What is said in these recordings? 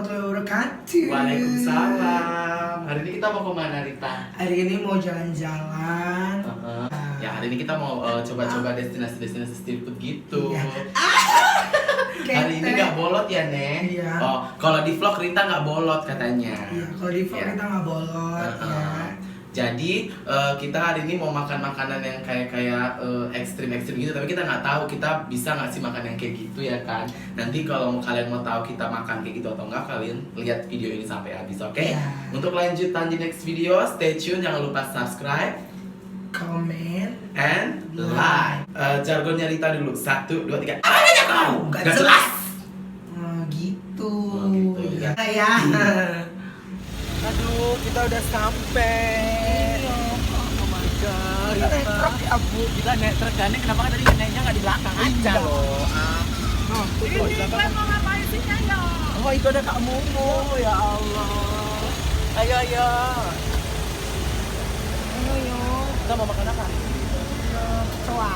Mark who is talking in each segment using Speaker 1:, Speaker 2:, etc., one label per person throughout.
Speaker 1: warahmatullahi wabarakatuh.
Speaker 2: Waalaikumsalam. Hari ini kita mau kemana, Rita?
Speaker 1: Hari ini mau jalan-jalan.
Speaker 2: Ya, hari ini kita mau coba-coba destinasi-destinasi street food gitu.
Speaker 1: Iya.
Speaker 2: Hari ini nggak bolot ya, Neng?
Speaker 1: Iya.
Speaker 2: Oh, kalau di vlog Rita nggak bolot katanya.
Speaker 1: Iya, kalau di vlog
Speaker 2: Ya.
Speaker 1: kita nggak bolot ya.
Speaker 2: Jadi kita hari ini mau makan makanan yang kayak ekstrim-ekstrim gitu, tapi kita nggak tahu kita bisa nggak sih makan yang kayak gitu ya kan. Nanti kalau kalian mau tahu kita makan kayak gitu atau enggak, kalian lihat video ini sampai habis, oke?
Speaker 1: Iya.
Speaker 2: Untuk lanjutan di next video, stay tune, jangan lupa subscribe,
Speaker 1: Comment
Speaker 2: and like. Jargonnya Rita dulu, 1, 2, 3.
Speaker 1: Apa aja kau?
Speaker 2: Nggak jelas.
Speaker 1: Gitu.
Speaker 2: Oh, gitu, ya.
Speaker 1: Ya.
Speaker 2: Aduh, kita udah sampai. Oh my god.
Speaker 1: Kita naik truk ya, Bu.
Speaker 2: Kita naik truk kan? Kenapa kan tadi naiknya nggak di belakang aja loh?
Speaker 3: Ini kalian mau ngapain sih ya?
Speaker 2: Oh, itu ada Kak Mumu, ya Allah. Ayo, ayo.
Speaker 1: Ayo.
Speaker 2: Kita mau makan apa?
Speaker 1: Kecoa.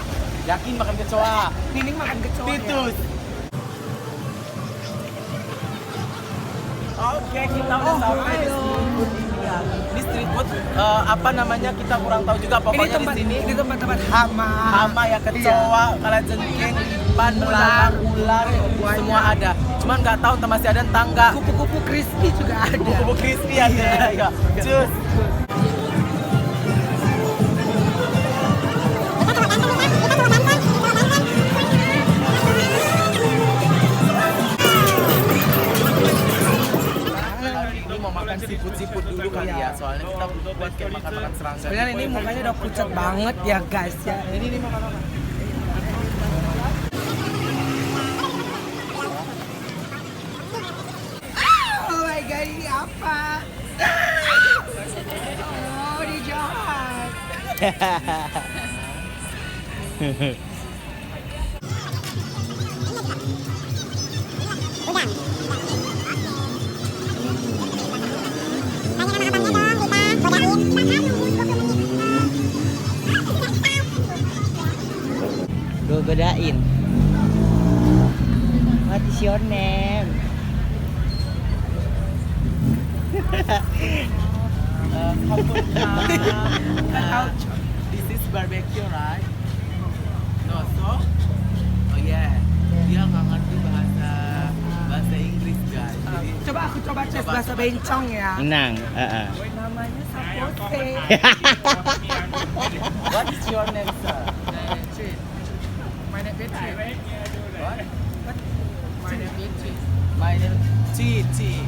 Speaker 2: Yakin makan kecoa?
Speaker 1: Nining makan kecoa.
Speaker 2: Titus. Oke, kita udah sampai di street food ini ya. Di street food apa namanya kita kurang tahu juga, pokoknya di sini
Speaker 1: Ini tempat-tempat hama.
Speaker 2: hama ya, kecoa, kalajengking, lipan, belalang, ular, semua ada. Cuman nggak tahu entah masih ada entah enggak.
Speaker 1: Kupu-kupu crispy juga ada.
Speaker 2: Kupu-kupu crispy ada. Ya. Cus. Ini mau makan seafood dulu kali ya, soalnya kita buat kayak makan serangga.
Speaker 1: Sebenarnya ini mukanya udah pucat banget ya guys ya.
Speaker 2: Ini makan apa?
Speaker 1: Oh my god, ini apa? Oh, dia jahat.
Speaker 4: Gue godain. What is your name?
Speaker 2: This is barbecue, right? No, so? Oh yeah. Dia nggak ngerti bahasa Inggris, guys. Jadi,
Speaker 1: Coba aku coba tes bahasa bencong ya.
Speaker 4: Menang.
Speaker 1: Namanya Sapote.
Speaker 2: what is your name, sir?
Speaker 1: My name is
Speaker 2: What?
Speaker 1: My name is
Speaker 2: My name Ci.
Speaker 1: Ichi.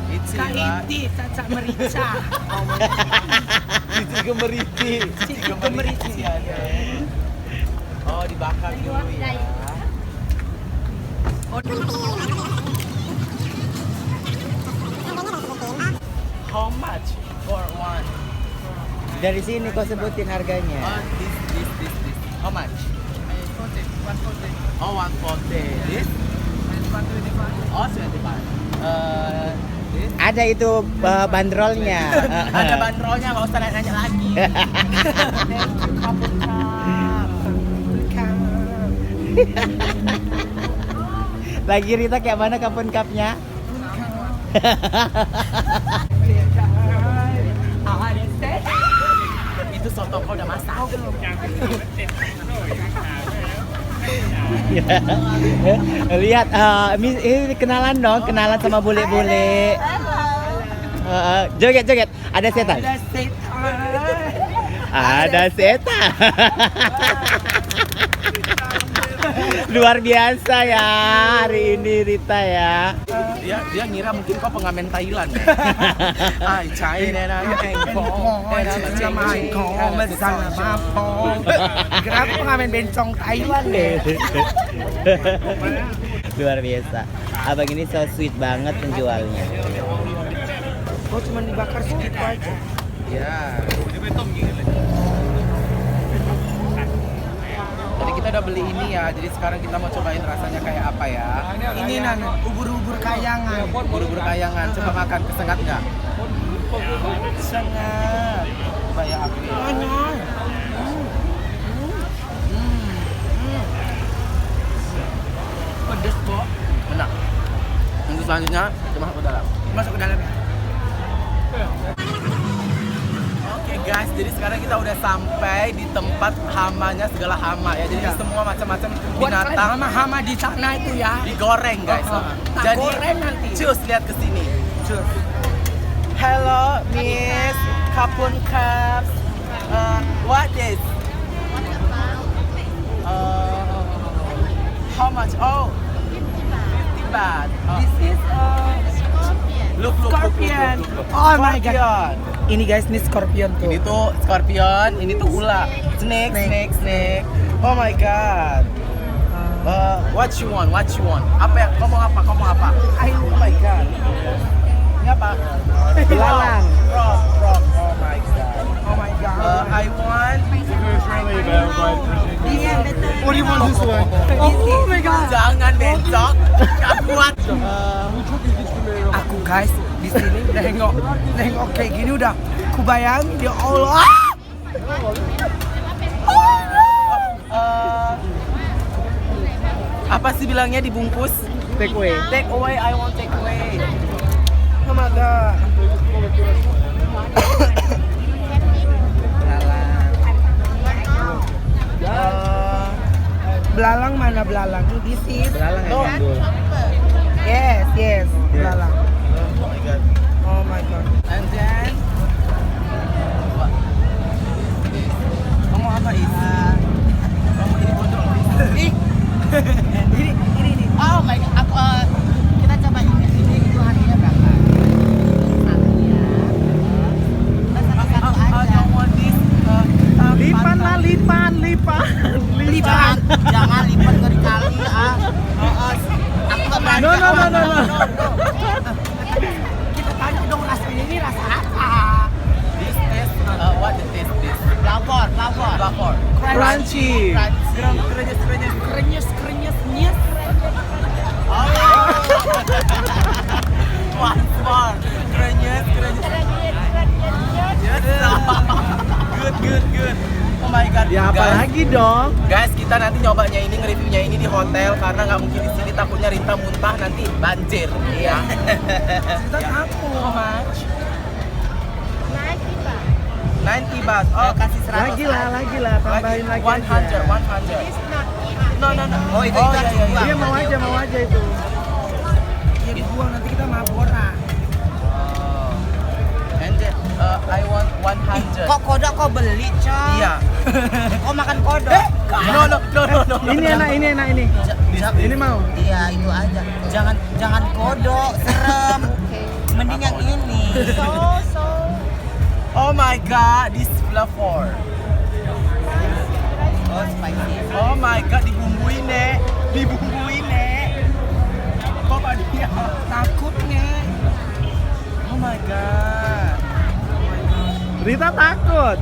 Speaker 2: Ichi,
Speaker 1: Kak
Speaker 2: right?
Speaker 1: Iti, Caca Merica.
Speaker 2: Cici Gemeriti.
Speaker 1: Cici Gemeriti.
Speaker 2: ada. Oh, dibakar dulu ya. How much for one?
Speaker 4: Dari sini kau sebutin harganya.
Speaker 2: Oh, this. How much? Oh, 140. This? Oh, 25. This?
Speaker 4: Ada itu bandrolnya.
Speaker 2: Ada bandrolnya, nggak usah nanya lagi.
Speaker 4: Lagi Rita kayak mana kampun cupnya?
Speaker 2: Itu soto kau udah masak.
Speaker 4: Lihat, ini kenalan dong, kenalan sama bule-bule. Joget. Ada setan.
Speaker 1: Ada setan.
Speaker 4: Ada setan. Luar biasa ya hari ini Rita ya.
Speaker 2: Dia ngira mungkin kau pengamen Thailand. Ai cai nena
Speaker 1: Kenapa pengamen bencong Thailand deh?
Speaker 4: Luar biasa. Abang ini so sweet banget penjualnya.
Speaker 1: Oh, cuma dibakar segitu aja.
Speaker 2: Ya. Jadi kita udah beli ini ya. Jadi sekarang kita mau cobain rasanya kayak apa ya.
Speaker 1: Ini Nan, ubur-ubur kayangan.
Speaker 2: Ubur-ubur kayangan. Coba makan, kesengat nggak?
Speaker 1: Sangat.
Speaker 2: Coba ya aku.
Speaker 1: Pedes, Bo.
Speaker 2: Enak. Tunggu selanjutnya kita masuk ke dalam.
Speaker 1: Masuk ke dalam ya.
Speaker 2: Oke guys, jadi sekarang kita udah sampai di tempat hamanya segala hama ya. Jadi semua macam-macam binatang
Speaker 1: hama di sana itu ya.
Speaker 2: digoreng guys.
Speaker 1: Tak
Speaker 2: Jadi
Speaker 1: goreng nanti.
Speaker 2: cus lihat ke sini. Cus. Hello Miss Kapun Cups. What is? How much? Oh, 50 baht.
Speaker 1: This is
Speaker 2: Look.
Speaker 1: scorpion. Oh my god.
Speaker 2: Scorpion.
Speaker 1: Ini guys, ini scorpion tuh.
Speaker 2: Ini tuh scorpion, ini tuh ular. Snake. Oh my god. What you want? Apa yang kamu apa? Oh my god. Ini apa?
Speaker 4: Belalang.
Speaker 2: Frog. Oh my god.
Speaker 1: Oh my god.
Speaker 2: I want.
Speaker 1: What do you want this one? Oh my god.
Speaker 2: Jangan bencok. Gak kuat.
Speaker 1: Aku guys di sini nengok kayak gini udah kubayangin ya Allah.
Speaker 2: Apa sih bilangnya dibungkus?
Speaker 4: Take away.
Speaker 2: Take away. I want take away.
Speaker 1: Oh my god. Belalang mana belalang? This is
Speaker 4: Belalang ya,
Speaker 2: No.
Speaker 4: Gandul.
Speaker 1: yes, belalang.
Speaker 2: Oh my god.
Speaker 1: Oh my god.
Speaker 2: And then kamu apa ini? Kamu ini bodoh.
Speaker 1: Ini.
Speaker 3: Oh my god, aku kita coba ingat ini itu harganya berapa? Satunya. Kita sama satu
Speaker 2: I
Speaker 3: aja.
Speaker 2: don't want this.
Speaker 4: Lipan lah, lipan.
Speaker 3: Jangan lipat kali aku nggak berani.
Speaker 4: No.
Speaker 1: Kita tanya dong rasanya ini rasa apa?
Speaker 2: This is what the taste this?
Speaker 3: Pelapor.
Speaker 4: Crunchy.
Speaker 1: Krenyes nyes.
Speaker 2: Once more. Krenyes. Yes. Good. Oh my god.
Speaker 4: Ya apa
Speaker 2: guys.
Speaker 4: lagi dong?
Speaker 2: Guys, kita nanti nyobanya ini, nge-reviewnya ini di hotel karena nggak mungkin di sini, takutnya Rita muntah nanti banjir. Iya.
Speaker 1: Kita aku.
Speaker 2: How much? 90 baht. Oh,
Speaker 3: Kasih 100.
Speaker 4: Lagi lah, tambahin lagi
Speaker 2: 100.
Speaker 4: aja.
Speaker 2: No.
Speaker 3: Oh, itu
Speaker 2: Oh,
Speaker 3: harus
Speaker 2: iya.
Speaker 3: dibuang.
Speaker 4: Dia mau aja itu.
Speaker 1: Ya dibuang nanti kita mabora.
Speaker 2: And then, I want 100.
Speaker 3: Kok kodok kau beli, Cok?
Speaker 2: Iya.
Speaker 3: Kau makan kodok?
Speaker 2: No.
Speaker 4: Ini enak ini. Ini mau.
Speaker 3: Iya, itu aja. Jangan kodok, serem. Mending yang ini.
Speaker 2: Oh my god, this flavor.
Speaker 3: Oh, spicy.
Speaker 2: Oh my god, dibumbuin nek. Kok dia
Speaker 1: Takut nih.
Speaker 2: Oh my god.
Speaker 4: Rita takut.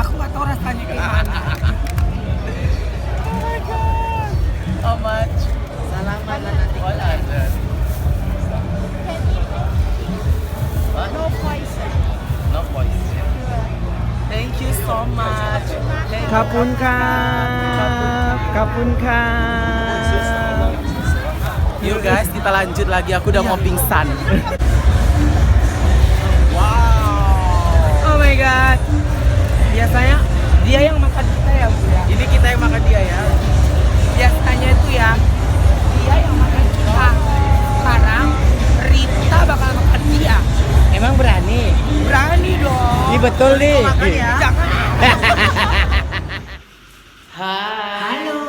Speaker 1: Aku nggak tahu rasanya kayak mana.
Speaker 2: Oh my god. How much?
Speaker 3: Salaman lah nanti.
Speaker 2: 100. What?
Speaker 3: No poison.
Speaker 2: No poison. Thank you so much.
Speaker 4: Kapun
Speaker 2: Yuk guys, kita lanjut lagi. Aku udah mau pingsan.
Speaker 1: Oh my god. Biasanya dia yang makan kita ya, Bu ya.
Speaker 2: Ini kita yang makan dia ya.
Speaker 1: Biasanya itu ya dia yang makan kita. Sekarang Rita bakal makan dia.
Speaker 4: Emang berani?
Speaker 1: Berani dong.
Speaker 4: Ini betul nih.
Speaker 1: Makan ya. Jangan.
Speaker 2: Hai.
Speaker 1: Halo.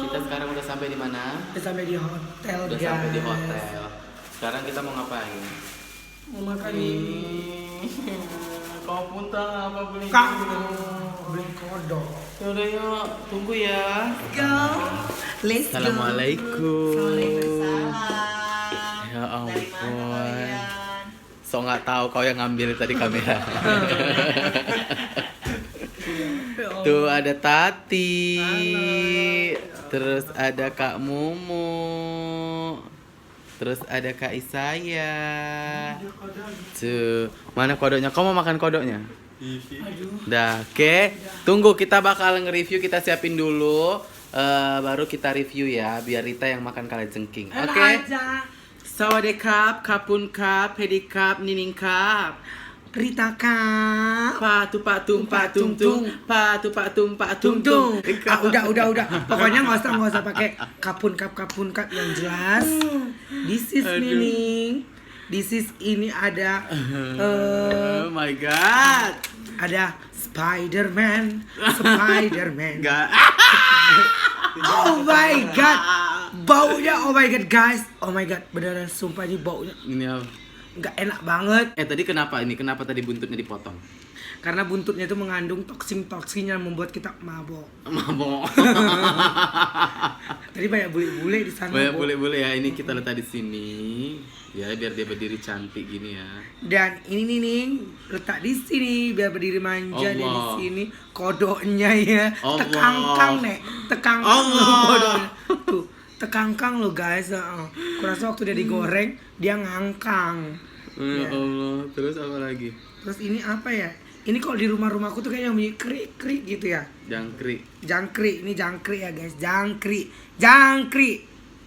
Speaker 2: Kita sekarang udah sampai di mana?
Speaker 1: Udah sampai di hotel.
Speaker 2: Udah
Speaker 1: guys.
Speaker 2: sampai di hotel. Sekarang kita mau ngapain?
Speaker 1: Mau makan ini.
Speaker 2: Kau muntah apa beli?
Speaker 1: Beli kodok.
Speaker 2: Yaudah yuk, tunggu ya.
Speaker 1: Go. Let's go.
Speaker 2: Assalamualaikum.
Speaker 3: Waalaikumsalam.
Speaker 2: Ya
Speaker 3: Dari mana
Speaker 2: ampun.
Speaker 3: kalian?
Speaker 2: So nggak tahu kau yang ngambil tadi kamera. Tuh ada Tati. Terus ada Kak Mumu. Terus ada Kak Isaya. Tuh, mana kodoknya? Kau mau makan kodoknya? Dah, oke. Tunggu, kita bakal nge-review, kita siapin dulu baru kita review ya, biar Rita yang makan kalajengking.
Speaker 1: Enak
Speaker 2: Oke.
Speaker 1: aja.
Speaker 2: Sawadee-kap, kapun kap, pedikap, nining kap.
Speaker 1: Rita Kak.
Speaker 2: Patu patung patung tung, patu patung patung tung.
Speaker 1: Udah. Pokoknya nggak usah pakai kapun kap yang jelas. This is
Speaker 2: Aduh.
Speaker 1: Nining. This is ini ada
Speaker 2: Oh my god.
Speaker 1: ada Spider-Man.
Speaker 2: Enggak.
Speaker 1: Oh my god. Baunya oh my god guys. Oh my god, beneran sumpah ini baunya
Speaker 2: Ini apa?
Speaker 1: nggak enak banget.
Speaker 2: Tadi kenapa ini? Kenapa tadi buntutnya dipotong?
Speaker 1: Karena buntutnya itu mengandung toksin yang membuat kita mabok.
Speaker 2: Mabok.
Speaker 1: Tadi banyak bule-bule di sana.
Speaker 2: Banyak
Speaker 1: Bo.
Speaker 2: boleh ya, ini kita letak di sini. Ya, biar dia berdiri cantik gini ya.
Speaker 1: Dan ini Nining letak di sini biar berdiri manja dia di
Speaker 2: Allah.
Speaker 1: sini. Kodoknya ya.
Speaker 2: Allah.
Speaker 1: Tekangkang nek. Tekangkang
Speaker 2: Allah.
Speaker 1: lo kodoknya. Tuh, tekangkang lo guys. Kurasa waktu dia digoreng dia ngangkang.
Speaker 2: Ya Allah, terus apa lagi?
Speaker 1: Terus ini apa ya? Ini kalau di rumahku tuh kayaknya bunyi krik gitu ya.
Speaker 2: Jangkrik.
Speaker 1: Jangkrik, ini jangkrik ya guys. Jangkrik.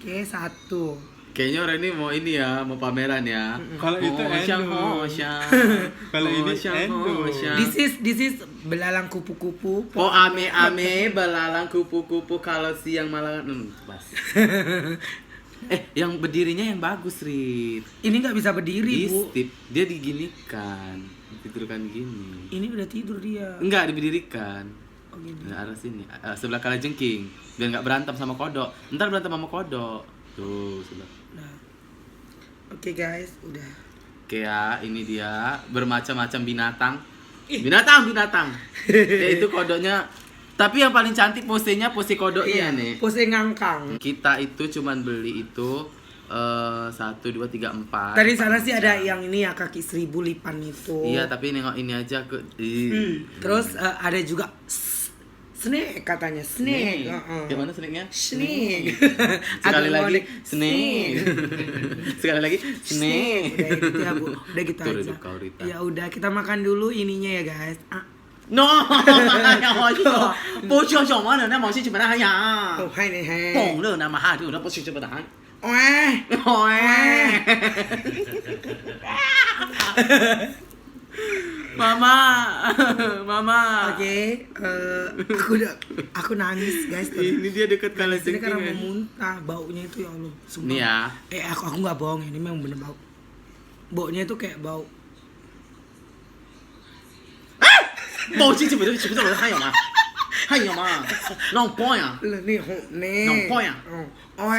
Speaker 1: Oke, satu.
Speaker 2: Kayaknya orang ini mau ini ya, mau pameran ya.
Speaker 5: Kalau itu endo. Kalau ini endo.
Speaker 1: This is belalang kupu-kupu.
Speaker 2: Oh ame belalang kupu-kupu kalau siang malam pas. Yang berdirinya yang bagus, Rit.
Speaker 1: Ini nggak bisa berdiri, Bu.
Speaker 2: Istip, dia diginikan, ditidurkan gini.
Speaker 1: Ini udah tidur dia.
Speaker 2: Enggak, diberdirikan.
Speaker 1: Oh, gini.
Speaker 2: Nah, arah sini, sebelah kalajengking, biar nggak berantem sama kodok. Ntar berantem sama kodok. Tuh, sebelah.
Speaker 1: Nah. Oke guys, udah.
Speaker 2: Oke ya, ini dia bermacam-macam binatang. Binatang. Yaitu kodoknya. Tapi yang paling cantik posenya pose kodoknya nih.
Speaker 1: Pose ngangkang.
Speaker 2: Kita itu cuman beli itu 1, 2, 3, 4.
Speaker 1: Tadi sana sih ada yang ini ya kaki 1000 lipan itu.
Speaker 2: Iya, tapi nengok ini aja ke.
Speaker 1: Terus ada juga snake katanya, snake.
Speaker 2: Gimana snacknya?
Speaker 1: Snake.
Speaker 2: Sekali
Speaker 1: Agak
Speaker 2: lagi
Speaker 1: ngondek.
Speaker 2: snake. Sekali lagi snake.
Speaker 1: Udah gitu ya, Bu. Udah gitu
Speaker 2: Tuh,
Speaker 1: aja.
Speaker 2: duduk kau, Rita.
Speaker 1: Ya udah, kita makan dulu ininya ya guys.
Speaker 2: No, yang mau itu, bocor cuma mana masih cuma hanya.
Speaker 1: Oh, hai nih, hai.
Speaker 2: Pong le nama hadu, na bocor cuma dah.
Speaker 1: Weh.
Speaker 2: Mama.
Speaker 1: Oke, aku nangis guys.
Speaker 2: Ini dia dekat
Speaker 1: Nangis ini
Speaker 2: kalajengking.
Speaker 1: karena mau muntah, baunya itu ya Allah. Sumpah.
Speaker 2: Ini ya.
Speaker 1: Aku nggak bohong, ini memang bener bau. Baunya itu kayak bau.
Speaker 2: Bau cici betul cici betul还有吗？还有吗？弄包呀。
Speaker 1: Nih, nih.
Speaker 2: Nompo ya?
Speaker 1: Oh,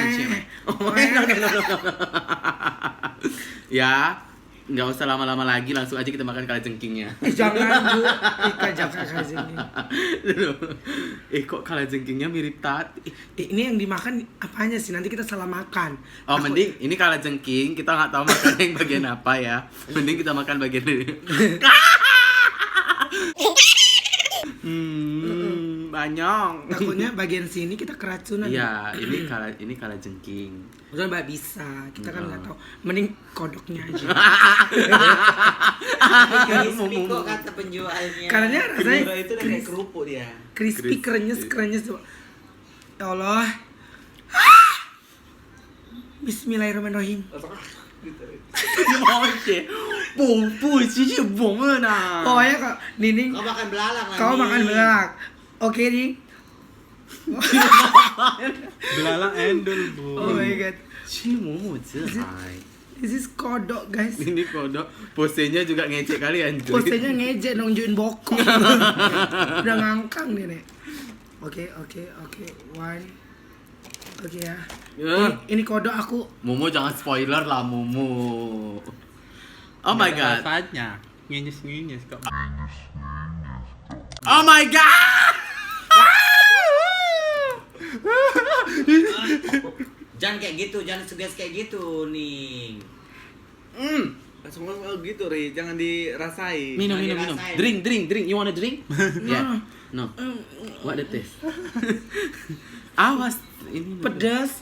Speaker 2: Ya, nggak usah lama-lama lagi, langsung aja kita makan kalajengkingnya.
Speaker 1: Jangan Bu, Ika jangan kayak sini.
Speaker 2: Kok kalajengkingnya mirip tadi?
Speaker 1: Ini yang dimakan apanya sih? Nanti kita salah makan.
Speaker 2: Oh, mending ini kalajengking, kita nggak tahu makan yang bagian apa ya. Mending kita makan bagian ini. Banyak.
Speaker 1: Takutnya bagian sini kita keracunan.
Speaker 2: Iya, ini kalajengking.
Speaker 1: Udah Mbak bisa, kita kan nggak tahu. Mending kodoknya aja.
Speaker 3: Crispy kok kata penjualnya.
Speaker 1: Karena rasanya
Speaker 5: Itu udah kayak kerupuk dia.
Speaker 1: crispy, krenyes tuh. Ya Allah. Bismillahirrahmanirrahim. Pokoknya kok Nining,
Speaker 3: Kau makan belalang lagi.
Speaker 1: kau makan belak. Oke nih.
Speaker 5: Belalang endol, Bu.
Speaker 1: Oh my god.
Speaker 2: Hai.
Speaker 1: This is kodok guys.
Speaker 2: Ini kodok, posenya juga ngecek kali anjir.
Speaker 1: Posenya ngejek nunjukin bokong. Udah ngangkang dia nih. Oke. One. Oke ya. Ini kodok aku.
Speaker 2: Momo jangan spoiler lah Momo. Oh my god.
Speaker 5: Rasanya ngenyes kok.
Speaker 2: Oh my god.
Speaker 3: Jangan kayak gitu, jangan segas kayak gitu nih.
Speaker 5: Langsung gitu, Ri. Jangan dirasain.
Speaker 2: Minum.
Speaker 3: dirasain.
Speaker 2: Drink. You wanna drink? Yeah. No. What the taste? Awas ini
Speaker 1: Pedas.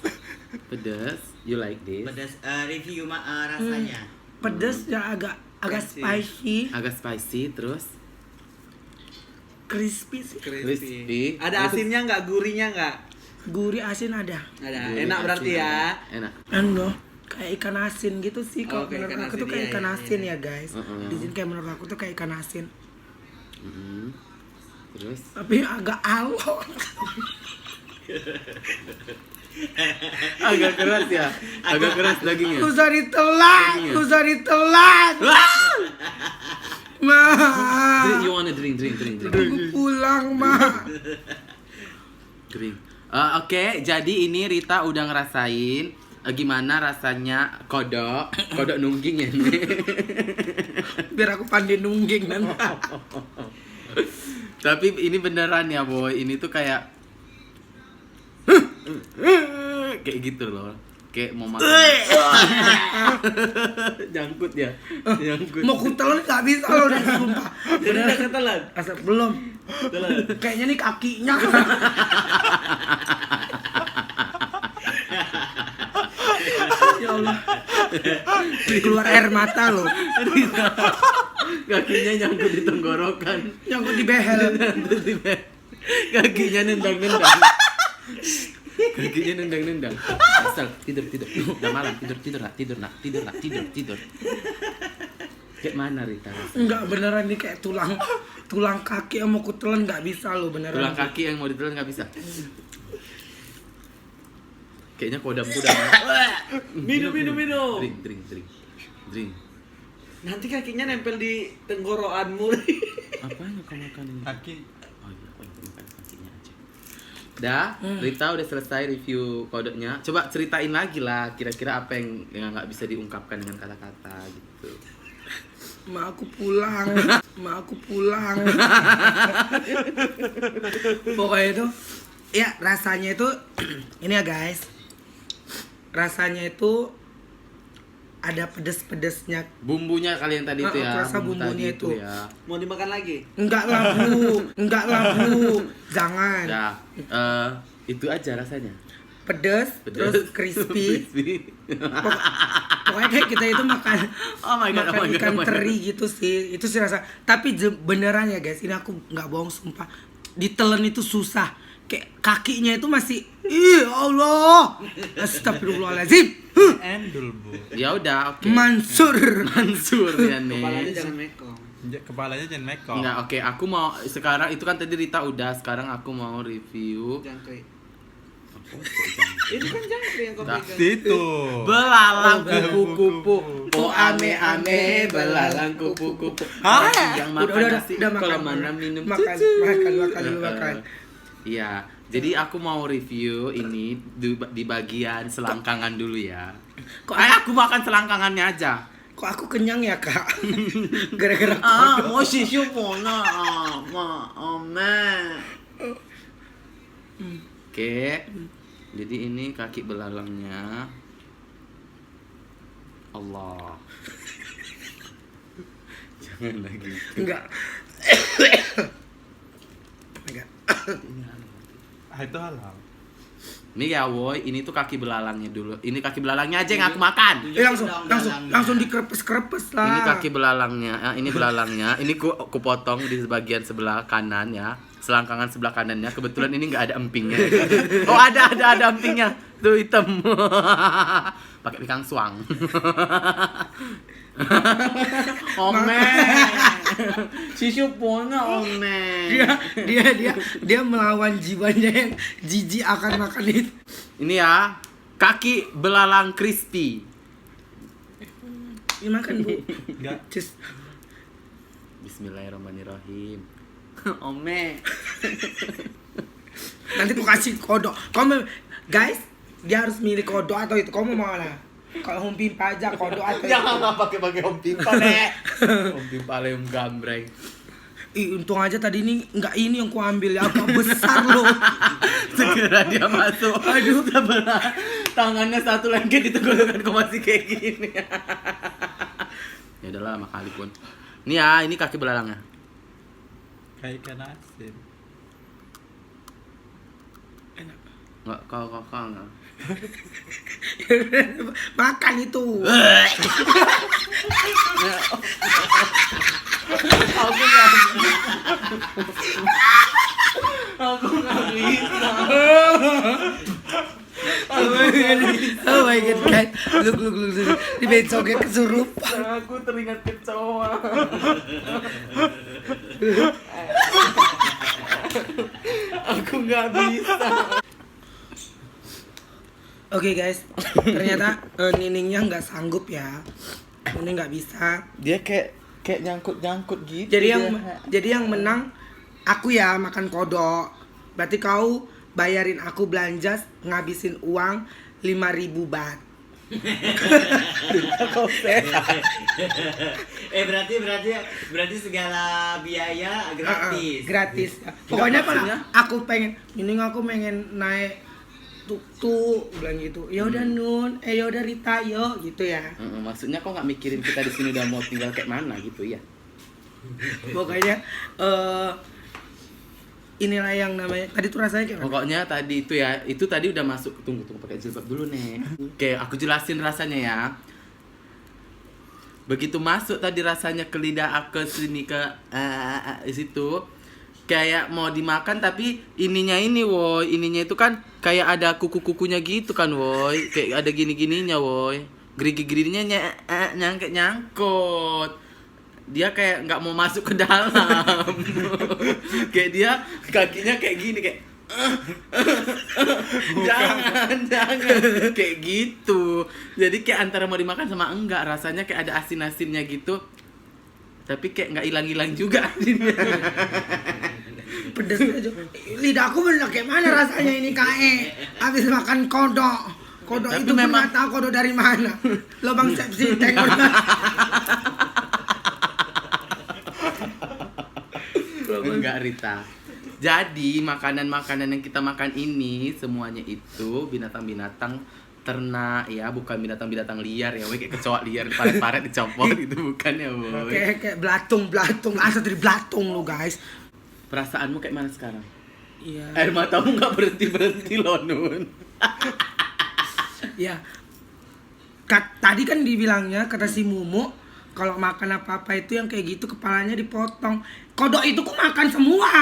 Speaker 2: Pedas. You like this?
Speaker 3: Pedas review rasanya.
Speaker 1: Pedas ya agak spicy.
Speaker 2: Agak spicy terus
Speaker 1: Crispy sih.
Speaker 2: crispy.
Speaker 5: Ada asinnya nggak, gurihnya nggak?
Speaker 1: Gurih asin ada.
Speaker 5: Ada. Enak berarti ya.
Speaker 2: Enak.
Speaker 1: Anu kayak ikan asin gitu sih kalau
Speaker 5: Oke,
Speaker 1: menurut
Speaker 5: ikan
Speaker 1: aku
Speaker 5: asin,
Speaker 1: tuh kayak
Speaker 5: iya,
Speaker 1: ikan
Speaker 5: iya,
Speaker 1: asin
Speaker 5: iya.
Speaker 1: ya guys. Di sini kayak menurut aku tuh kayak ikan asin.
Speaker 2: Terus
Speaker 1: Tapi agak alot.
Speaker 2: agak keras ya. Agak keras dagingnya.
Speaker 1: Usah ditelan, usah ditelan. Ma,
Speaker 2: You wanna drink.
Speaker 1: aku pulang, Ma.
Speaker 2: Drink. Oke, jadi ini Rita udah ngerasain gimana rasanya kodok nungging ya nih.
Speaker 1: Biar aku pandai nungging nanti.
Speaker 2: Tapi ini beneran ya boy, ini tuh kayak kayak gitu loh, kayak mau makan. Jangkut ya, jangkut.
Speaker 1: Mau ku telan gak bisa loh nih, sumpah.
Speaker 5: Jadi udah ketelan.
Speaker 1: Asal belum. Kayaknya nih kakinya. Ya Allah. Keluar air mata loh.
Speaker 2: Kakinya nyangkut di tenggorokan,
Speaker 1: Nyangkut di behel.
Speaker 2: kakinya nendang. Kakinya nendang. Asal tidur. Udah malam, tidur. Kayak mana Rita?
Speaker 1: Enggak beneran nih kayak tulang kaki yang mau ku telan nggak bisa loh beneran.
Speaker 2: Tulang kaki yang mau ditelan nggak bisa. Kayaknya kodam.
Speaker 5: Minum.
Speaker 2: Drink.
Speaker 5: Nanti kakinya nempel di tenggorokanmu.
Speaker 2: Apaan yang kamu makan ini?
Speaker 5: Kaki.
Speaker 2: Oh iya, aku yang makan kakinya aja. Dah, Rita udah selesai review kodoknya. Coba ceritain lagi lah, kira-kira apa yang nggak bisa diungkapkan dengan kata-kata gitu.
Speaker 1: Ma aku pulang. Pokoknya itu, ya rasanya itu ini ya guys. Rasanya itu ada pedes-pedesnya.
Speaker 2: Bumbunya kalian tadi itu ya.
Speaker 1: Rasa
Speaker 2: bumbu
Speaker 1: bumbunya
Speaker 2: tadi
Speaker 1: itu.
Speaker 2: ya.
Speaker 5: Mau dimakan lagi?
Speaker 1: Enggak lah bu. Jangan.
Speaker 2: Dah, itu aja rasanya.
Speaker 1: Pedes, terus crispy. Pokoknya kayak kita itu makan
Speaker 2: Oh my God,
Speaker 1: makan
Speaker 2: oh my God,
Speaker 1: ikan
Speaker 2: oh my God.
Speaker 1: teri gitu sih. Itu sih rasa. Tapi beneran ya guys, ini aku nggak bohong sumpah. Ditelan itu susah. Kayak kakinya itu masih, ih Allah, astagfirullahaladzim.
Speaker 6: Endul bu.
Speaker 2: Ya udah, oke.
Speaker 1: Mansur.
Speaker 2: Ya nih.
Speaker 5: Kepalanya jangan mekong.
Speaker 6: Kepalanya jangan mekong.
Speaker 2: Enggak, oke. Aku mau sekarang itu kan tadi Rita udah, sekarang aku mau review.
Speaker 5: Jangkrik.
Speaker 2: Apa?
Speaker 5: Itu kan jangkrik yang kau
Speaker 2: Dah.
Speaker 5: pegang.
Speaker 6: Itu.
Speaker 2: Belalang kupu-kupu, oh ame-ame, belalang kupu-kupu.
Speaker 6: Hah?
Speaker 2: Yang makan nasi, kalau mana minum
Speaker 1: makan
Speaker 2: cucu.
Speaker 1: dulu makan.
Speaker 2: Iya, jadi aku mau review ini di bagian selangkangan dulu ya.
Speaker 1: Kok
Speaker 2: Aku makan selangkangannya aja.
Speaker 1: Kok aku kenyang ya kak? Gara-gara
Speaker 2: Mau sisu pona, ame. Oke, jadi ini kaki belalangnya. Allah. Jangan lagi.
Speaker 1: enggak. Enggak.
Speaker 6: Itu halal.
Speaker 2: Ini ya woi, ini tuh kaki belalangnya dulu. Ini kaki belalangnya aja yang aku makan.
Speaker 1: Langsung dikrepes-krepes lah.
Speaker 2: Ini kaki belalangnya, ini belalangnya. Ini ku potong di bagian sebelah kanan ya. Selangkangan sebelah kanannya. Kebetulan ini nggak ada empingnya. Oh ada empingnya. Tuh hitam. Pakai ikan suang. Ome. Sisu pona ome.
Speaker 1: Dia melawan jiwanya yang jijik akan makan itu.
Speaker 2: Ini ya, kaki belalang crispy.
Speaker 1: Ini makan bu.
Speaker 6: Enggak.
Speaker 1: Cus.
Speaker 2: Bismillahirrahmanirrahim. Ome.
Speaker 1: Nanti aku kasih kodok. Guys, dia harus milih kodok atau itu. Kamu mau mana? Kalau home pimpa aja kodok atau itu.
Speaker 2: Jangan pakai om pimpa deh. Om pimpa lem gambreng.
Speaker 1: Ih, untung aja tadi ini enggak ini yang ku ambil ya, agak besar loh.
Speaker 2: Segera dia masuk. Aduh, sebelah tangannya satu lengket di tenggorokan kok masih kayak gini. Ya udahlah, lama kali pun. Ini ya, ini kaki belalangnya.
Speaker 6: Kayak ikan asin.
Speaker 2: Enggak kau enggak.
Speaker 1: Makan itu.
Speaker 2: Aku enggak. Aku nggak bisa.
Speaker 1: Oh my god, guys. Look. Di besoknya kesurupan.
Speaker 2: Aku teringat kecoa. Aku nggak bisa.
Speaker 1: Oke guys, ternyata Niningnya nggak sanggup ya. Ini nggak bisa.
Speaker 2: Dia kayak nyangkut gitu.
Speaker 1: Jadi yang menang aku ya makan kodok. Berarti kau bayarin aku belanja ngabisin uang 5.000 baht.
Speaker 4: berarti segala biaya gratis.
Speaker 1: Gratis. Pokoknya kalau aku pengen naik tuk bilang gitu. Ya udah Nun, ya udah Rita, yo gitu ya.
Speaker 2: Maksudnya kok nggak mikirin kita di sini udah mau tinggal kayak mana gitu ya?
Speaker 1: Pokoknya inilah yang namanya tadi tuh rasanya kayak mana?
Speaker 2: Pokoknya tadi itu tadi udah masuk. Tunggu pakai jilbab dulu nih. Oke, aku jelasin rasanya ya. Begitu masuk tadi rasanya ke lidah aku sini ke situ kayak mau dimakan tapi ininya itu kan kayak ada kuku-kukunya gitu kan woi, kayak ada gini-gininya woi, gerigi-geriginya nyangkut. Dia kayak nggak mau masuk ke dalam. Kayak dia kakinya kayak gini kayak jangan kayak gitu. Jadi kayak antara mau dimakan sama enggak, rasanya kayak ada asin-asinnya gitu. Tapi kayak nggak hilang-hilang juga asinnya.
Speaker 1: Pedes aja. Lidahku bener kayak mana rasanya ini kae. Habis makan kodok. Kodok
Speaker 2: Tapi
Speaker 1: itu memang
Speaker 2: memang-
Speaker 1: tahu kodok dari mana. Lobang sepsi tengok.
Speaker 2: Enggak Rita. Jadi makanan-makanan yang kita makan ini semuanya itu binatang-binatang ternak ya, bukan binatang-binatang liar ya, kayak kecoa liar di paret-paret dicopot itu bukan ya, boy.
Speaker 1: Kayak belatung, asal dari belatung lu guys.
Speaker 2: Perasaanmu kayak mana sekarang?
Speaker 1: Iya.
Speaker 2: Air matamu nggak berhenti loh Nun.
Speaker 1: Ya. Tadi kan dibilangnya kata si Mumu kalau makan apa-apa itu yang kayak gitu kepalanya dipotong. Kodok itu ku makan semua.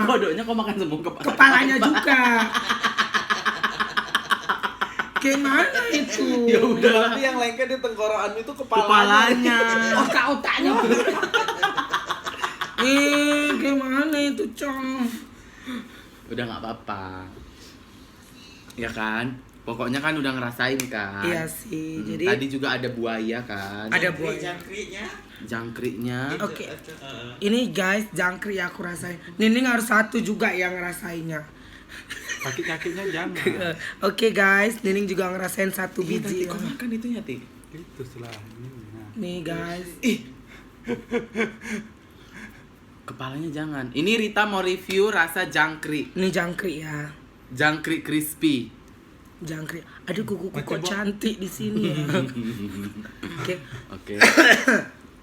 Speaker 2: Kodoknya kok makan semua
Speaker 1: Kepalanya juga. Kayak mana itu?
Speaker 2: Ya udah.
Speaker 5: Tapi yang lain kan di tenggorokan itu
Speaker 2: Kepalanya.
Speaker 1: Otak-otaknya. Kayak mana itu, Cong?
Speaker 2: Udah nggak apa-apa. Ya kan? Pokoknya kan udah ngerasain kan.
Speaker 1: Iya sih. Jadi
Speaker 2: Tadi juga ada buaya kan.
Speaker 1: ada buaya.
Speaker 2: Jangkriknya.
Speaker 1: Oke. Ini guys, jangkrik aku rasain. Nining harus satu juga yang ngerasainnya.
Speaker 6: Kaki-kakinya jangan.
Speaker 1: Oke guys, Nining juga ngerasain satu biji.
Speaker 2: Kok makan itunya, Ti?
Speaker 6: Itu setelahnya.
Speaker 1: Nih guys.
Speaker 2: Kepalanya jangan. Ini Rita mau review rasa jangkrik.
Speaker 1: Ini jangkrik ya.
Speaker 2: Jangkrik crispy.
Speaker 1: Jangkrik. Aduh kuku kok cantik di sini ya. Oke.
Speaker 2: Oke.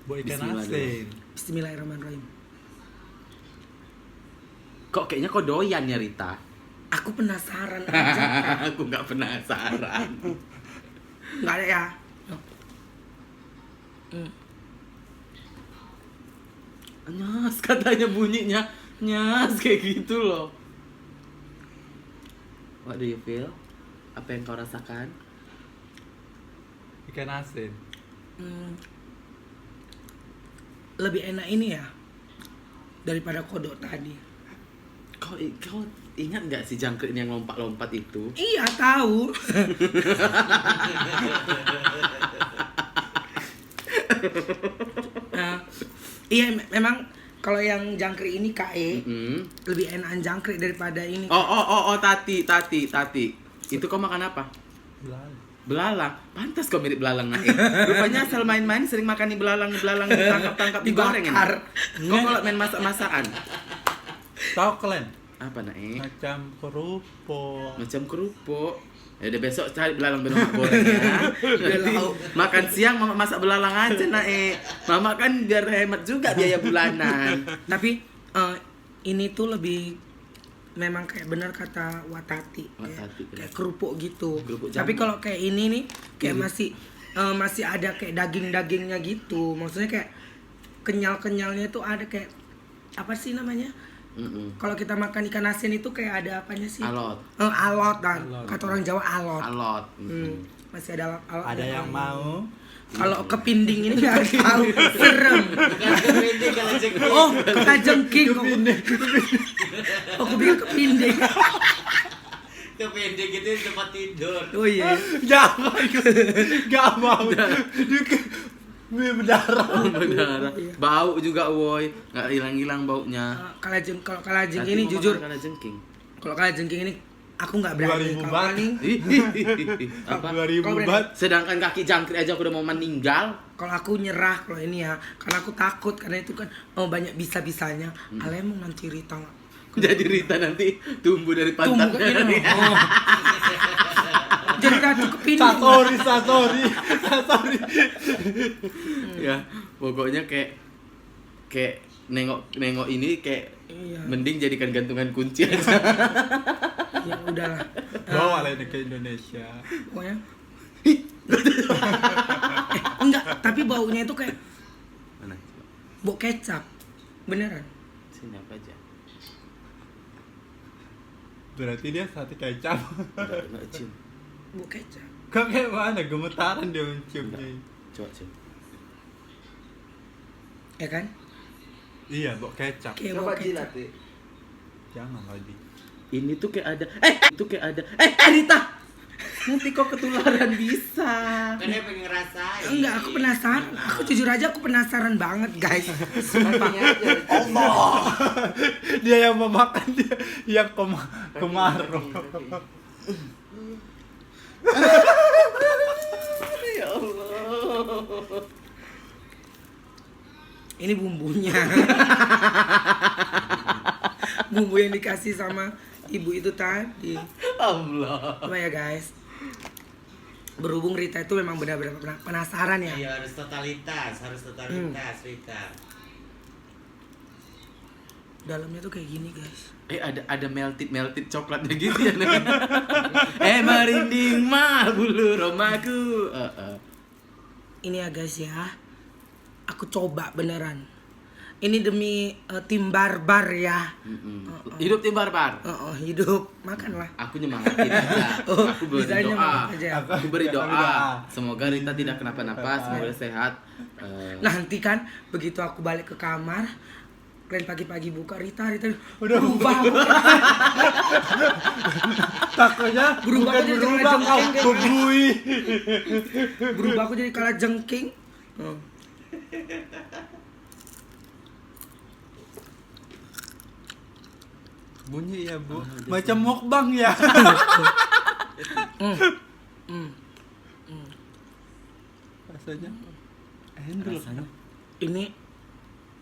Speaker 6: Buat ikan
Speaker 2: Bismillah
Speaker 6: asin.
Speaker 1: Bismillahirrahmanirrahim.
Speaker 2: Kok kayaknya kok doyan ya Rita?
Speaker 1: Aku penasaran aja.
Speaker 2: Aku nggak penasaran.
Speaker 1: Enggak ada ya.
Speaker 2: Nyas katanya bunyinya. Nyas kayak gitu loh. What do you feel? Apa yang kau rasakan?
Speaker 6: Ikan asin.
Speaker 1: Lebih enak ini ya daripada kodok tadi.
Speaker 2: Kau ingat nggak sih jangkrik yang lompat-lompat itu?
Speaker 1: Iya tahu. Iya memang kalau yang jangkrik ini KE lebih enakan jangkrik daripada ini.
Speaker 2: Oh, Tati. Itu kau makan apa?
Speaker 6: Belalang.
Speaker 2: Belalang. Pantas kau mirip belalang Naik. Rupanya asal main-main sering makan nih belalang ditangkap-tangkap digoreng
Speaker 1: Dibakar.
Speaker 2: ya. Kau kalau main masak-masakan.
Speaker 6: Tahu kalian?
Speaker 2: Apa Naik?
Speaker 6: Macam kerupuk.
Speaker 2: Macam kerupuk. Ya udah besok cari belalang bener goreng ya. Nanti makan siang mama masak belalang aja Naik. Mama kan biar hemat juga biaya bulanan.
Speaker 1: Tapi ini tuh lebih memang kayak benar kata Watati, kayak kerupuk gitu.
Speaker 2: Kerupuk
Speaker 1: Tapi
Speaker 2: jamur.
Speaker 1: kalau kayak ini nih kayak masih ada kayak daging-dagingnya gitu. Maksudnya kayak kenyal-kenyalnya tuh ada kayak apa sih namanya? Kalau kita makan ikan asin itu kayak ada apanya sih?
Speaker 2: Alot.
Speaker 1: Alot dan
Speaker 6: Alot.
Speaker 1: kata orang Jawa alot.
Speaker 2: Alot.
Speaker 1: Masih ada alot.
Speaker 6: Ada yang mau?
Speaker 1: Kalau kepinding ini nggak tahu, serem. Oh, kalajengking. Oh, aku bilang kepinding.
Speaker 4: Kependek gitu tempat tidur.
Speaker 1: Oh iya.
Speaker 6: Jangan. Gak mau. Mie berdarah.
Speaker 2: Berdarah. Bau juga woi, nggak hilang-hilang baunya.
Speaker 1: Kalau kalajengking
Speaker 2: Nanti
Speaker 1: ini
Speaker 2: mau
Speaker 1: jujur,
Speaker 2: makan kalajengking.
Speaker 1: kalau kalajengking ini aku nggak berani.
Speaker 6: 2000
Speaker 1: Kalau
Speaker 6: baht.
Speaker 1: paling,
Speaker 2: Apa?
Speaker 6: 2000
Speaker 1: Kau berani?
Speaker 6: baht.
Speaker 2: Sedangkan kaki jangkrik aja aku udah mau meninggal.
Speaker 1: kalau aku nyerah kalau ini ya, karena aku takut karena itu kan banyak bisa-bisanya. Alemong nanti Rita nggak.
Speaker 2: Jadi Rita nanti tumbuh dari
Speaker 1: Tumbuh
Speaker 2: pantatnya.
Speaker 1: ke ini. Oh. Jadi ratu kepinding.
Speaker 6: Satori.
Speaker 2: Ya, pokoknya kayak nengok ini kayak
Speaker 1: Iya.
Speaker 2: mending jadikan gantungan kunci aja.
Speaker 1: Ya udahlah.
Speaker 6: Bawa lah ini ke Indonesia.
Speaker 1: Pokoknya. Enggak, tapi baunya itu kayak
Speaker 2: Mana?
Speaker 1: bau kecap. Beneran.
Speaker 2: Sini apa aja?
Speaker 6: Berarti dia sate kecap.
Speaker 2: Enggak cium.
Speaker 1: Bau kecap.
Speaker 6: Kok kayak mana? Gemetaran dia menciumnya.
Speaker 2: Coba cium.
Speaker 1: Ya kan?
Speaker 6: Iya, bau kecap.
Speaker 1: Kayak bau kecap.
Speaker 6: Jangan lagi.
Speaker 2: Ini tuh kayak ada. Rita. Nanti kok ketularan bisa.
Speaker 4: Kan dia pengen ngerasain.
Speaker 1: Enggak, aku penasaran. Aku jujur aja aku penasaran banget, guys.
Speaker 6: Allah. Dia yang memakan, dia yang kemarau.
Speaker 2: Ya Allah.
Speaker 1: Ini bumbunya. Bumbu yang dikasih sama ibu itu tadi.
Speaker 2: Allah.
Speaker 1: Coba ya, guys. Berhubung Rita itu memang benar-benar penasaran ya.
Speaker 4: Iya, harus totalitas, Rita.
Speaker 1: Dalamnya tuh kayak gini, guys.
Speaker 2: Ada melted coklatnya gitu ya. Merinding mah bulu romaku.
Speaker 1: Ini ya, guys ya. Aku coba beneran. Ini demi tim barbar ya.
Speaker 2: Hidup tim barbar.
Speaker 1: Hidup. Makanlah.
Speaker 2: Aku nyemangatin aja.
Speaker 1: Oh,
Speaker 2: Aku beri
Speaker 1: bisa
Speaker 2: doa.
Speaker 1: nyemangat aja.
Speaker 2: Aku beri doa. Semoga Rita tidak kenapa-napa, semoga sehat.
Speaker 1: Nanti kan begitu aku balik ke kamar, kalian pagi-pagi buka Rita
Speaker 6: Udah
Speaker 1: berubah.
Speaker 6: Takutnya
Speaker 1: Berubah
Speaker 6: bukan
Speaker 1: jadi
Speaker 6: berubah,
Speaker 1: kalajengking,
Speaker 6: kau bebui.
Speaker 1: Berubah aku jadi kalajengking.
Speaker 6: Bunyi ya, Bu. Macam mukbang ya. Rasanya endul.
Speaker 1: Ini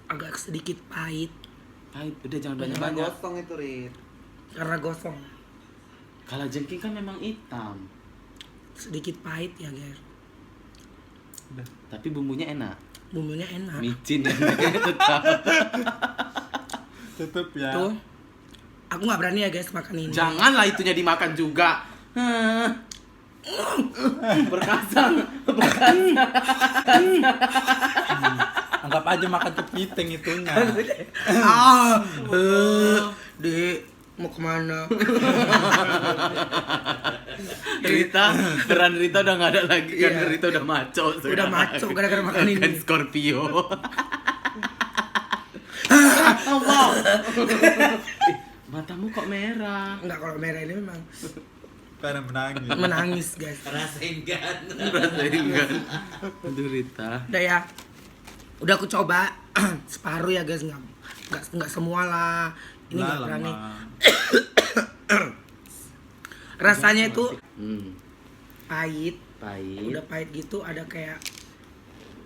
Speaker 1: agak sedikit pahit
Speaker 2: Pahit, udah jangan
Speaker 4: Karena
Speaker 2: banyak-banyak.
Speaker 4: gosong itu, Rit.
Speaker 1: karena gosong.
Speaker 2: Kalajengking kan memang hitam,
Speaker 1: Sedikit pahit ya, guys.
Speaker 2: tapi bumbunya enak.
Speaker 1: Bumbunya enak.
Speaker 2: Micin ya, tetap.
Speaker 6: Tutup ya.
Speaker 1: Tuh. Aku nggak berani ya, guys, makan ini.
Speaker 2: Janganlah itunya dimakan juga. Berkasang.
Speaker 6: Anggap aja makan kepiting itunya.
Speaker 1: Dek, mau kemana?
Speaker 2: Rita udah nggak ada lagi kan.
Speaker 1: Iya.
Speaker 2: Rita udah maco.
Speaker 1: Udah maco gara-gara makan ini.
Speaker 2: Kan Scorpio. Matamu kok merah?
Speaker 1: Enggak, kalau merah ini memang
Speaker 6: Karena menangis.
Speaker 1: menangis, guys.
Speaker 4: Rasain kan.
Speaker 2: Rasain kan? Aduh Rita.
Speaker 1: Udah ya. Udah aku coba separuh ya, guys, nggak semua lah. Ini nggak
Speaker 6: Lah,
Speaker 1: berani.
Speaker 6: lama.
Speaker 1: Rasanya itu pahit.
Speaker 2: Pahit.
Speaker 1: Udah pahit gitu, ada kayak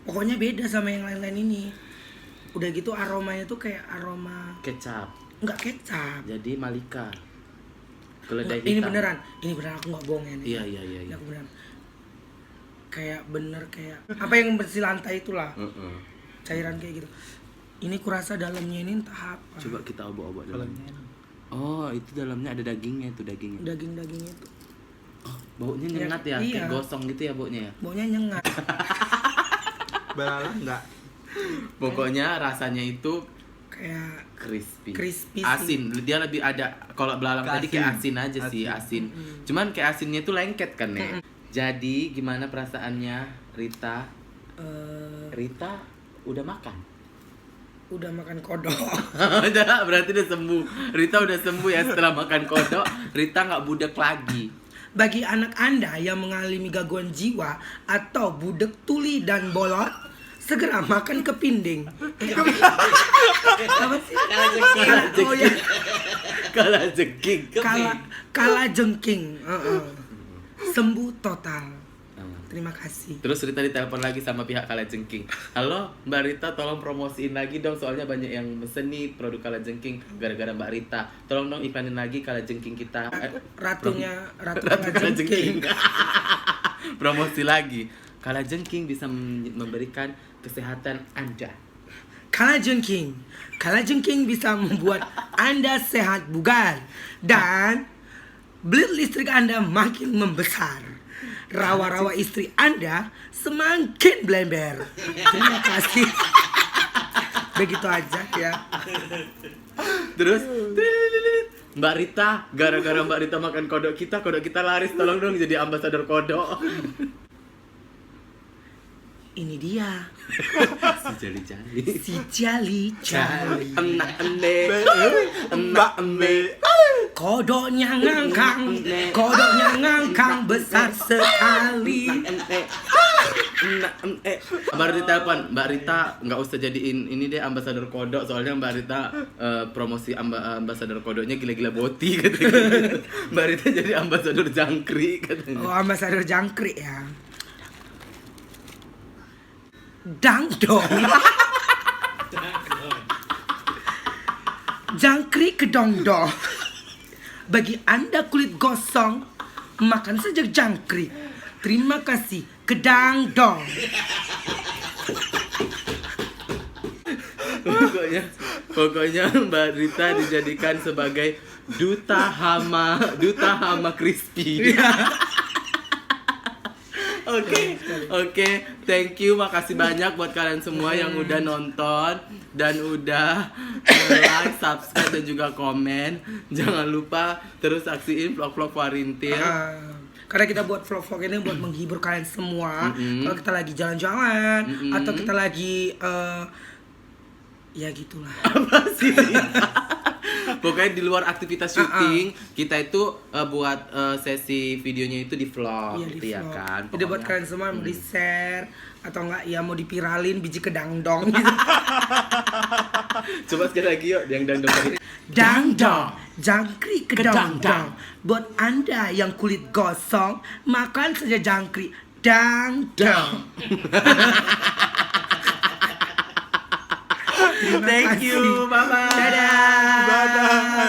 Speaker 1: pokoknya beda sama yang lain-lain ini. Udah gitu aromanya tuh kayak aroma
Speaker 2: Kecap.
Speaker 1: nggak kecap.
Speaker 2: Jadi Malika. Keledai
Speaker 1: Ini
Speaker 2: hitam.
Speaker 1: beneran aku nggak bohong ya nih.
Speaker 2: Iya.
Speaker 1: Ini aku beneran. Kayak bener kayak apa yang bersih lantai itulah. Cairan kayak gitu. Ini kurasa dalamnya ini entah apa.
Speaker 2: Coba kita obok-obok dalamnya. Oh, itu dalamnya ada dagingnya itu dagingnya.
Speaker 1: Daging-dagingnya itu.
Speaker 2: Baunya nyengat ya,
Speaker 1: Iya.
Speaker 2: kayak gosong gitu ya baunya ya.
Speaker 1: Baunya nyengat.
Speaker 6: Belalang enggak?
Speaker 2: Pokoknya rasanya itu
Speaker 1: kayak
Speaker 2: crispy.
Speaker 1: Crispy sih.
Speaker 2: Asin, dia lebih ada kalau belalang
Speaker 6: Ke
Speaker 2: tadi kayak
Speaker 6: asin.
Speaker 2: asin aja sih, asin. Cuman kayak asinnya tuh lengket kan, Nek. Jadi gimana perasaannya Rita? Rita udah makan?
Speaker 1: Udah makan kodok.
Speaker 2: Udah, berarti udah sembuh. Rita udah sembuh ya setelah makan kodok. Rita nggak budek lagi.
Speaker 1: Bagi anak Anda yang mengalami gangguan jiwa atau budek tuli dan bolot, segera makan kepinding. Apa sih? Oh ya,
Speaker 2: Kala jengking.
Speaker 1: kala jengking. Sembuh total. Terima kasih.
Speaker 2: Terus Rita ditelepon lagi sama pihak Kalajengking. Halo Mbak Rita, tolong promosiin lagi dong, soalnya banyak yang mesen nih produk Kalajengking gara-gara Mbak Rita. Tolong dong iklanin lagi Kalajengking kita.
Speaker 1: Ratu
Speaker 2: Ratu
Speaker 1: Kalajengking.
Speaker 2: Promosi lagi. Kalajengking bisa memberikan kesehatan Anda.
Speaker 1: Kalajengking. Kalajengking bisa membuat Anda sehat bugar dan belit listrik Anda makin membesar. Rawa-rawa istri Anda semakin blember. Terima kasih. Begitu aja ya.
Speaker 2: Terus Mbak Rita, gara-gara Mbak Rita makan kodok kita laris, tolong dong jadi ambasador kodok.
Speaker 1: Ini dia
Speaker 2: Si jali-jali.
Speaker 1: si jali-jali.
Speaker 2: Enak embe.
Speaker 1: Kodoknya ngangkang besar sekali.
Speaker 2: Mbak Rita telepon, Mbak Rita nggak usah jadiin ini deh ambasador kodok, soalnya Mbak Rita promosi ambasador kodoknya gila-gila boti katanya. Mbak Rita jadi ambasador jangkrik katanya.
Speaker 1: Oh, ambasador jangkrik ya. Dangdong. Jangkrik kedongdong. Bagi Anda kulit gosong, makan saja jangkrik. Terima kasih, kedangdong.
Speaker 2: Pokoknya Mbak Rita dijadikan sebagai duta hama crispy. Oke, thank you, makasih banyak buat kalian semua yang udah nonton dan udah like, subscribe dan juga komen. Jangan lupa terus saksiin vlog-vlog Warintil.
Speaker 1: Karena kita buat vlog-vlog ini buat menghibur kalian semua. Kalau kita lagi jalan-jalan atau kita lagi ya gitulah.
Speaker 2: Apa sih? Pokoknya di luar aktivitas syuting, kita itu buat sesi videonya itu di vlog,
Speaker 1: Iya, di
Speaker 2: gitu ya
Speaker 1: vlog.
Speaker 2: kan.
Speaker 1: Jadi buat
Speaker 2: Pokoknya.
Speaker 1: kalian semua mau di-share atau enggak ya mau dipiralin biji kedangdong gitu.
Speaker 2: Coba sekali lagi yuk yang dangdong tadi.
Speaker 1: Dangdong, jangkrik kedangdong. Buat Anda yang kulit gosong, makan saja jangkrik. Dangdong.
Speaker 2: Thank you, bye bye.
Speaker 1: Dadah.
Speaker 6: Dadah.